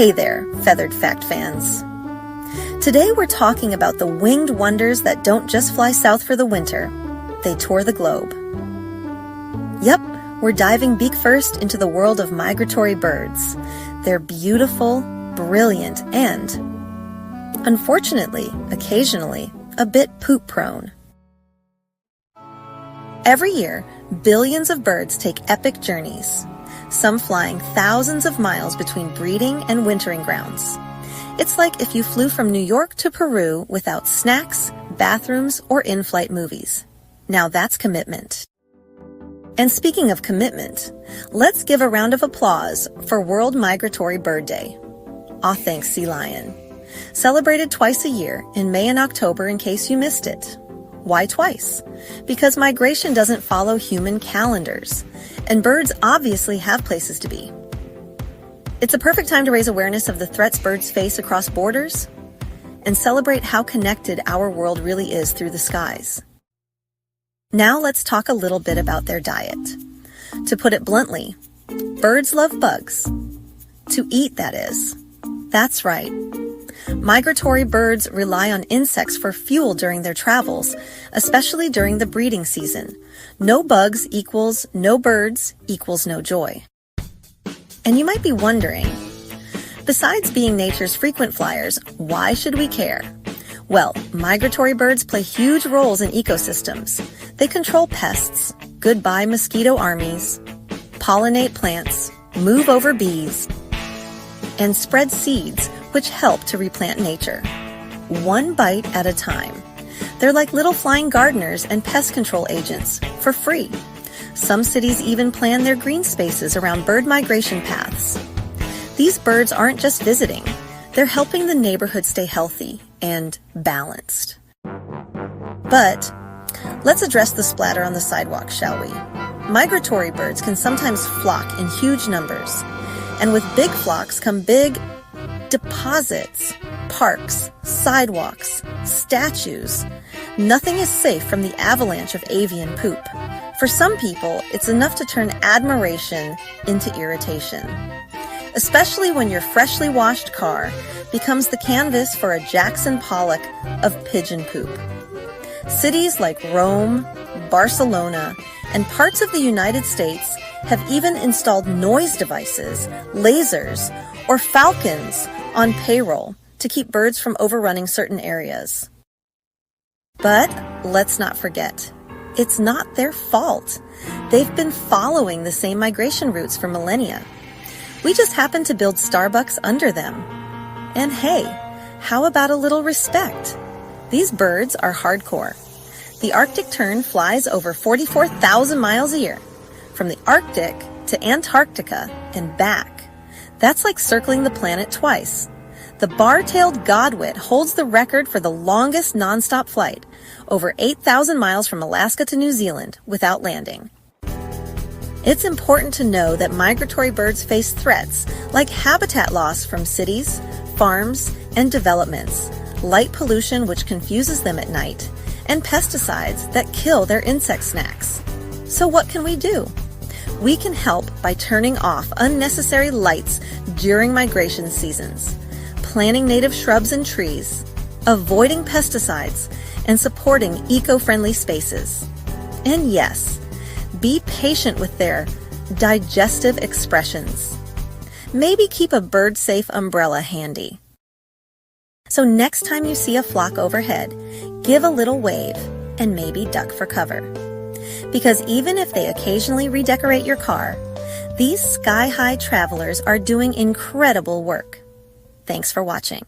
Hey there, feathered fact fans. Today we're talking about the winged wonders that don't just fly south for the winter, they tour the globe. Yep, we're diving beak first into the world of migratory birds. They're beautiful, brilliant, and, unfortunately, occasionally, a bit poop-prone. Every year, billions of birds take epic journeys, some flying thousands of miles between breeding and wintering grounds. It's like if you flew from New York to Peru without snacks, bathrooms, or in-flight movies. Now that's commitment. And speaking of commitment, let's give a round of applause for World Migratory Bird Day. Aw, thanks, sea lion. Celebrated twice a year, in May and October in case you missed it. Why twice? Because migration doesn't follow human calendars, and birds obviously have places to be. It's a perfect time to raise awareness of the threats birds face across borders and celebrate how connected our world really is through the skies. Now let's talk a little bit about their diet. To put it bluntly, birds love bugs. To eat, that is. That's right. Migratory birds rely on insects for fuel during their travels, especially during the breeding season. No bugs equals no birds equals no joy. And you might be wondering, besides being nature's frequent flyers, why should we care? Well, migratory birds play huge roles in ecosystems. They control pests, goodbye mosquito armies, pollinate plants, move over bees, and spread seeds, which help to replant nature. One bite at a time. They're like little flying gardeners and pest control agents for free. Some cities even plan their green spaces around bird migration paths. These birds aren't just visiting. They're helping the neighborhood stay healthy and balanced. But let's address the splatter on the sidewalk, shall we? Migratory birds can sometimes flock in huge numbers. And with big flocks come big deposits, parks, sidewalks, statues. Nothing is safe from the avalanche of avian poop. For some people, it's enough to turn admiration into irritation, especially when your freshly washed car becomes the canvas for a Jackson Pollock of pigeon poop. Cities like Rome, Barcelona, and parts of the United States have even installed noise devices, lasers, or falcons on payroll to keep birds from overrunning certain areas. But let's not forget, it's not their fault. They've been following the same migration routes for millennia. We just happen to build Starbucks under them. And hey, how about a little respect? These birds are hardcore. The Arctic tern flies over 44,000 miles a year, from the Arctic to Antarctica and back. That's like circling the planet twice. The bar-tailed godwit holds the record for the longest nonstop flight, over 8,000 miles from Alaska to New Zealand without landing. It's important to know that migratory birds face threats like habitat loss from cities, farms, and developments, light pollution which confuses them at night, and pesticides that kill their insect snacks. So what can we do? We can help by turning off unnecessary lights during migration seasons, planting native shrubs and trees, avoiding pesticides, and supporting eco-friendly spaces. And yes, be patient with their digestive expressions. Maybe keep a bird-safe umbrella handy. So next time you see a flock overhead, give a little wave and maybe duck for cover. Because even if they occasionally redecorate your car, these sky-high travelers are doing incredible work. Thanks for watching.